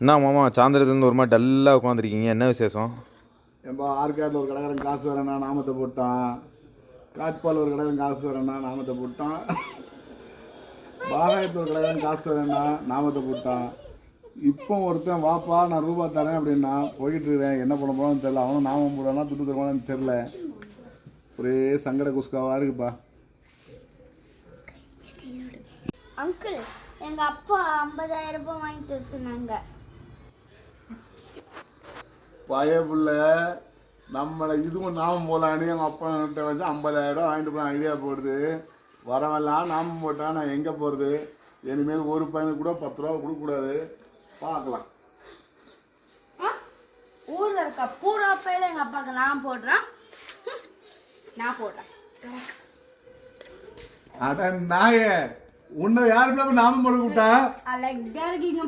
என்ன மாமா சாயந்தரத்துலேருந்து ஒரு மாதிரி டல்லாக உட்காந்துருக்கீங்க, என்ன விசேஷம்? ஏன்பா ஆர்காட்டில் ஒரு கடைக்காரன் காசு வரேன்னா நாமத்தை போட்டான், காட்பால் ஒரு கடைக்காரன் காசு வரேன்னா நாமத்தை போட்டான், பாகாயத்தில் ஒரு கடைக்காரன் காசு வரேன்னா நாமத்தை போட்டான். இப்போ ஒருத்தன் வாப்பா நான் ரூபா தரேன் அப்படின்னா போய்கிட்டு இருக்கேன், என்ன பண்ண போறான்னு தெரியல. அவனும் நாமம் போடானா துட்டு தருவானு தெரில. ஒரே சங்கட குஸ்காவாக இருக்குப்பா. அங்கிள் எங்க அப்பா 50,000 ரூபாய் வாங்கிட்டு வர சொன்னாங்க. பயப்புள்ள நம்மளை இதுவும் நாமம் போலான்னு எங்கள் அப்பா கிட்ட வச்சு 50,000 வாங்கிட்டு போய் ஐடியா போடுது. வரவெல்லாம் நாமம் போட்டா நான் எங்கே போகிறது? இனிமேல் ஒரு பையனுக்கு கூட 10 ரூபா கொடுக்கக்கூடாது. பார்க்கலாம். ஊர்ல இருக்க பூரா பையில எங்க அப்பாவுக்கு நான் போடுறேன், நான் போடுறேன். அட நாயே, உன்னை யாருக்குள்ள நாமம் போட விட்டா? அழகா இருக்கீங்க.